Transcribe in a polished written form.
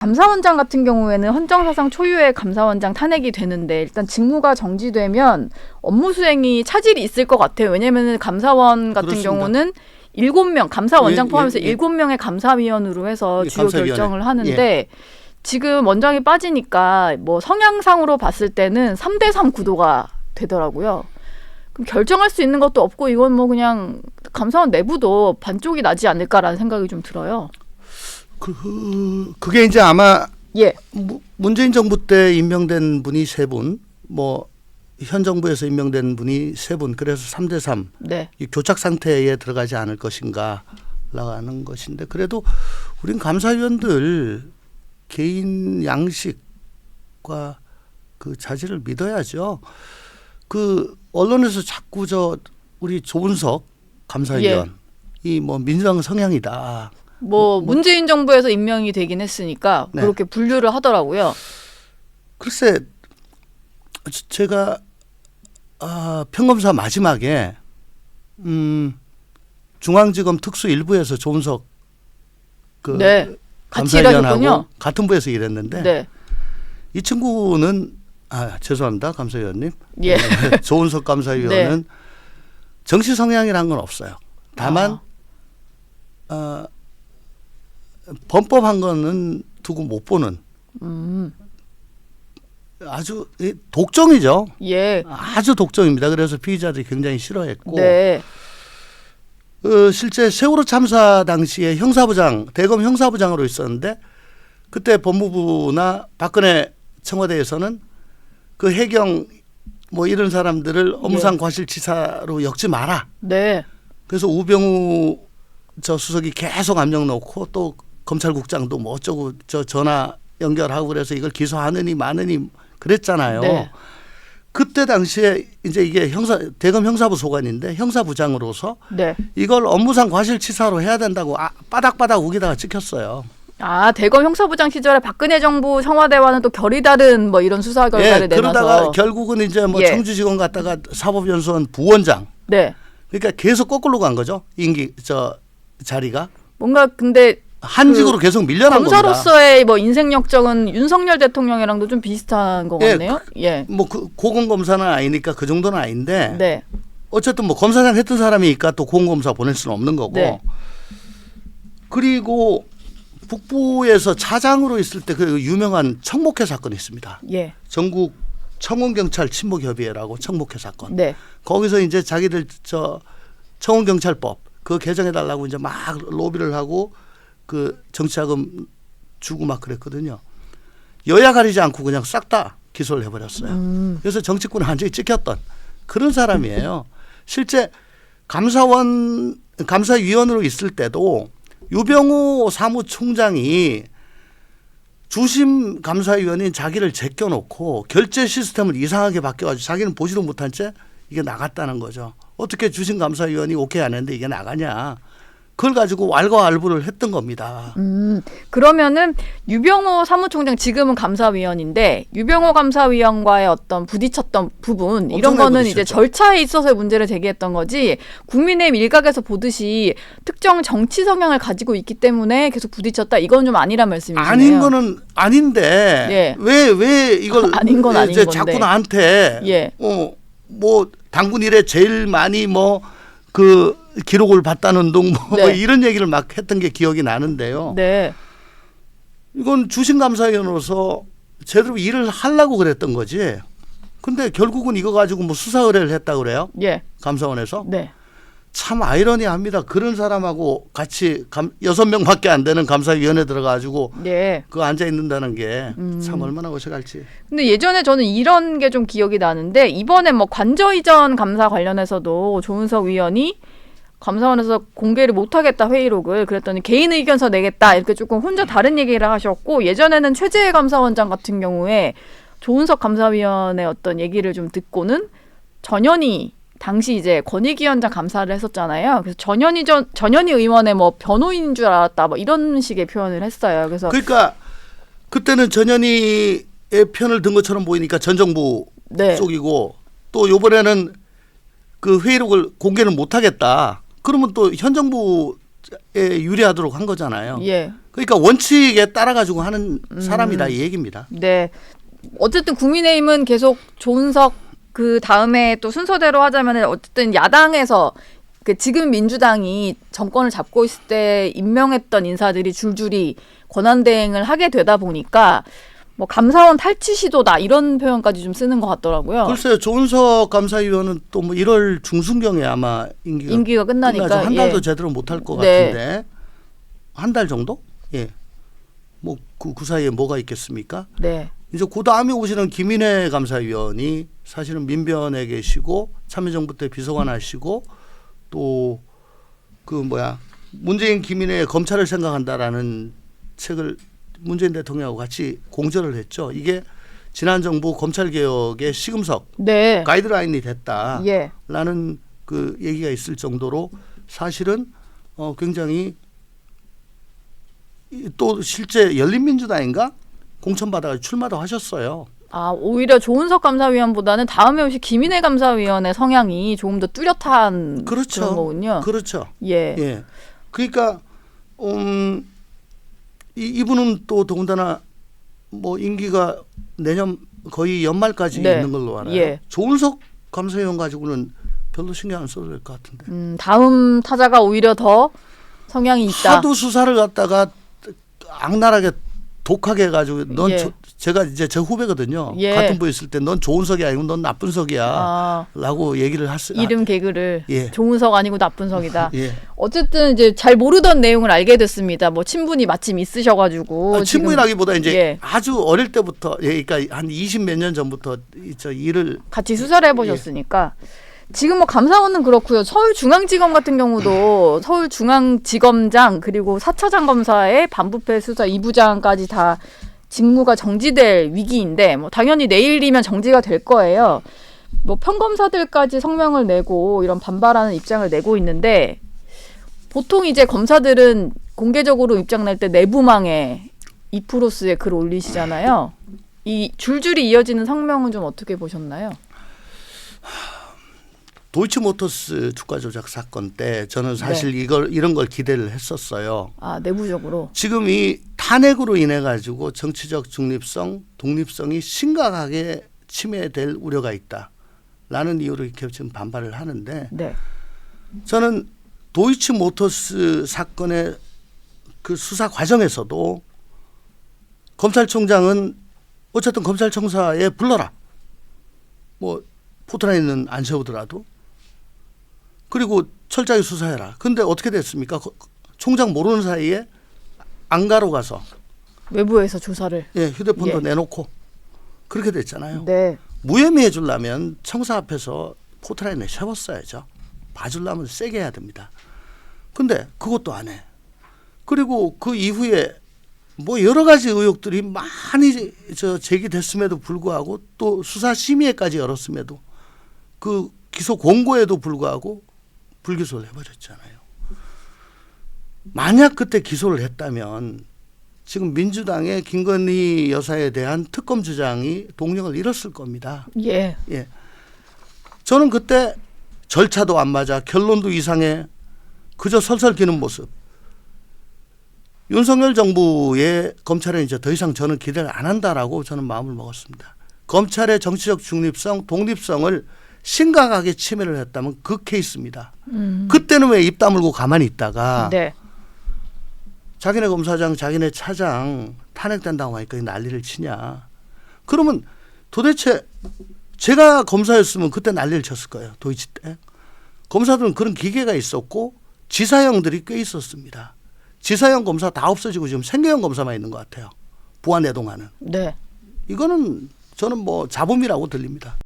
감사원장 같은 경우에는 헌정사상 초유의 감사원장 탄핵이 되는데 일단 직무가 정지되면 업무 수행이 차질이 있을 것 같아요. 왜냐하면 감사원 같은 그렇습니다. 경우는 7명, 감사원장 포함해서 예. 7명의 감사위원으로 해서 주요 감사위원회. 결정을 하는데 지금 원장이 빠지니까 뭐 성향상으로 봤을 때는 3대3 구도가 되더라고요. 그럼 결정할 수 있는 것도 없고 이건 뭐 그냥 감사원 내부도 반쪽이 나지 않을까라는 생각이 좀 들어요. 그게 이제 아마 예. 문재인 정부 때 임명된 분이 3분, 뭐 현 정부에서 임명된 분이 3분, 그래서 3대3 네. 이 교착 상태에 들어가지 않을 것인가라는 것인데, 그래도 우린 감사위원들 개인 양식과 그 자질을 믿어야죠. 그 언론에서 자꾸 우리 조은석 감사위원 이 뭐 민주당 성향이다. 뭐 문재인 정부에서 임명이 되긴 했으니까 네. 그렇게 분류를 하더라고요. 글쎄, 제가 평검사 마지막에 중앙지검 특수 1부에서 조은석 그 네. 같이 감사위원하고 일하셨군요. 같은 부에서 일했는데 네. 이 친구는 죄송합니다, 감사위원님. 예. 조은석 감사위원은 정치 성향이란 건 없어요. 다만 범법한 거는 두고 못 보는 아주 독종이죠. 예. 아주 독종입니다. 그래서 피의자들이 굉장히 싫어했고 네. 실제 세월호 참사 당시에 형사부장, 대검 형사부장으로 있었는데 그때 법무부나 박근혜 청와대에서는 그 해경 뭐 이런 사람들을 업무상 과실치사로 엮지 마라. 네. 그래서 우병우 저 수석이 계속 압력 넣고 또 검찰국장도 뭐 어쩌고 저 전화 연결하고 그래서 이걸 기소하느니 마느니 그랬잖아요. 네. 그때 당시에 이제 이게 대검 형사부 소관인데 형사부장으로서 네. 이걸 업무상 과실치사로 해야 된다고 바닥바닥 우기다가 찍혔어요. 대검 형사부장 시절에 박근혜 정부 청와대와는 또 결이 다른 뭐 이런 수사 결과를 내놔서 그러다가 결국은 이제 뭐 청주지검 갔다가 사법연수원 부원장. 네. 그러니까 계속 거꾸로 간 거죠. 자리가. 뭔가 근데 한직으로 계속 밀려난 겁니다. 검사로서의 뭐 인생 역정은 윤석열 대통령이랑도 좀 비슷한 것 같네요. 뭐 고검검사는 아니니까 그 정도는 아닌데. 네. 어쨌든 뭐 검사장 했던 사람이니까 또 고검검사 보낼 수는 없는 거고. 네. 그리고 북부에서 차장으로 있을 때 그 유명한 청목회 사건이 있습니다. 예. 전국 청원경찰 친목협의회라고 청목회 사건. 네. 거기서 이제 자기들 청원경찰법 그거 개정해달라고 이제 막 로비를 하고 그 정치자금 주고 막 그랬거든요. 여야 가리지 않고 그냥 싹 다 기소를 해버렸어요. 그래서 정치권을 완전히 찍혔던 그런 사람이에요. 실제 감사위원으로 있을 때도 유병우 사무총장이 주심 감사위원인 자기를 제껴놓고 결제 시스템을 이상하게 바뀌어가지고 자기는 보지도 못한 채 이게 나갔다는 거죠. 어떻게 주심 감사위원이 오케이 안 했는데 이게 나가냐. 그걸 가지고 왈가왈부를 했던 겁니다. 그러면은 유병호 사무총장 지금은 감사위원인데 유병호 감사위원과의 어떤 부딪혔던 부분 이런 거는 이제 절차에 있어서의 문제를 제기했던 거지 국민의힘 일각에서 보듯이 특정 정치 성향을 가지고 있기 때문에 계속 부딪혔다 이건 좀 아니란 말씀이시네요. 아닌 거는 아닌데 왜 이걸 아닌 건 아닌 건데 자꾸 나한테 뭐 당군 이래 제일 많이 뭐 그 기록을 봤다는 둥 뭐 이런 얘기를 막 했던 게 기억이 나는데요. 네. 이건 주심감사위원으로서 제대로 일을 하려고 그랬던 거지. 근데 결국은 이거 가지고 뭐 수사 의뢰를 했다 그래요. 예. 감사원에서. 네. 참 아이러니합니다. 그런 사람하고 같이 6명밖에 안 되는 감사위원회 들어가지고 그 앉아 있는다는 게 참 얼마나 어색할지. 근데 예전에 저는 이런 게 좀 기억이 나는데 이번에 뭐 관저 이전 감사 관련해서도 조은석 위원이 감사원에서 공개를 못하겠다 회의록을 그랬더니 개인 의견서 내겠다 이렇게 조금 혼자 다른 얘기를 하셨고 예전에는 최재해 감사원장 같은 경우에 조은석 감사위원의 어떤 얘기를 좀 듣고는 전현희 당시 이제 권익위원장 감사를 했었잖아요. 그래서 전현희 의원의 뭐 변호인인 줄 알았다 뭐 이런 식의 표현을 했어요. 그래서 그러니까 그때는 전현희의 편을 든 것처럼 보이니까 전 정부 쪽이고 또 이번에는 그 회의록을 공개는 못하겠다. 그러면 또 현 정부 유리하도록 한 거잖아요. 예. 그러니까 원칙에 따라 가지고 하는 사람이다 이 얘기입니다. 네. 어쨌든 국민의힘은 계속 조은석 그 다음에 또 순서대로 하자면 어쨌든 야당에서 그 지금 민주당이 정권을 잡고 있을 때 임명했던 인사들이 줄줄이 권한대행을 하게 되다 보니까 뭐 감사원 탈취 시도다 이런 표현까지 좀 쓰는 것 같더라고요. 글쎄요. 조은석 감사위원은 또 뭐 1월 중순경에 아마 임기가 끝나니까 끝나죠. 한 달도 예. 제대로 못할 것 네. 같은데 한 달 정도? 예. 뭐 그 사이에 뭐가 있겠습니까? 네. 이제 그 다음에 오시는 김인혜 감사위원이 사실은 민변에 계시고 참여정부 때 비서관 하시고 또 그 문재인 김인혜 검찰을 생각한다라는 책을 문재인 대통령하고 같이 공저를 했죠. 이게 지난 정부 검찰개혁의 시금석 네. 가이드라인이 됐다라는 예. 그 얘기가 있을 정도로 사실은 굉장히 또 실제 열린민주당인가 공천받아가 출마도 하셨어요. 아, 오히려 조은석 감사위원보다는 다음에 오실 김인혜 감사위원의 성향이 조금 더 뚜렷한 그렇죠. 그런 거군요. 그렇죠. 예. 예. 그러니까 이분은 또 더군다나 뭐 임기가 내년 거의 연말까지 네. 있는 걸로 알아요. 예. 조은석 감사위원 가지고는 별로 신경 안 써도 될 것 같은데. 다음 타자가 오히려 더 성향이 있다. 하도 수사를 갖다가 악랄하게 독하게 해가지고 넌 예. 제가 이제 제 후배거든요. 예. 같은 부에 있을 때 넌 좋은 석이 아니고 넌 나쁜 석이야. 아, 라고 얘기를 했어요. 이름 개그를 예. 조은석 아니고 나쁜 석이다. 예. 어쨌든 이제 잘 모르던 내용을 알게 됐습니다. 뭐 친분이 마침 있으셔가지고 친분이라기보다 이제 예. 아주 어릴 때부터 그러니까 한 20 몇 년 전부터 저 일을 같이 수사를 해보셨으니까 지금 뭐 감사원은 그렇고요. 서울중앙지검 같은 경우도 서울중앙지검장 그리고 4차장 검사의 반부패 수사 2부장까지 다 직무가 정지될 위기인데 뭐 당연히 내일이면 정지가 될 거예요. 뭐 평검사들까지 성명을 내고 이런 반발하는 입장을 내고 있는데 보통 이제 검사들은 공개적으로 입장 낼 때 내부망에 2%의 글 올리시잖아요. 이 줄줄이 이어지는 성명은 좀 어떻게 보셨나요? 도이치모터스 주가 조작 사건 때 저는 사실 이런 걸 기대를 했었어요. 아, 내부적으로. 지금 이 탄핵으로 인해 가지고 정치적 중립성, 독립성이 심각하게 침해될 우려가 있다라는 이유로 이렇게 지금 반발을 하는데 네. 저는 도이치모터스 사건의 그 수사 과정에서도 검찰총장은 어쨌든 검찰청사에 불러라. 뭐 포트라인은 안 세우더라도 그리고 철저하게 수사해라. 근데 어떻게 됐습니까? 총장 모르는 사이에 안가로 가서 외부에서 조사를. 휴대폰도 예. 내놓고 그렇게 됐잖아요. 네. 무혐의해 주려면 청사 앞에서 포트라인에 세웠어야죠. 봐주려면 세게 해야 됩니다. 근데 그것도 안 해. 그리고 그 이후에 뭐 여러 가지 의혹들이 많이 제기됐음에도 불구하고 또 수사 심의회까지 열었음에도 그 기소 공고에도 불구하고 불기소를 해버렸잖아요. 만약 그때 기소를 했다면 지금 민주당의 김건희 여사에 대한 특검 주장이 동력을 잃었을 겁니다. 예. 예. 저는 그때 절차도 안 맞아 결론도 이상해 그저 설설 기는 모습. 윤석열 정부의 검찰에 이제 더 이상 저는 기대를 안 한다라고 저는 마음을 먹었습니다. 검찰의 정치적 중립성, 독립성을 심각하게 침해를 했다면 그 케이스입니다. 그때는 왜 입 다물고 가만히 있다가 네. 자기네 검사장, 자기네 차장 탄핵된다고 하니까 난리를 치냐. 그러면 도대체 제가 검사였으면 그때 난리를 쳤을 거예요. 도이치 때. 검사들은 그런 기계가 있었고 지사형들이 꽤 있었습니다. 지사형 검사 다 없어지고 지금 생계형 검사만 있는 것 같아요. 부안 내동하는. 네. 이거는 저는 뭐 잡음이라고 들립니다.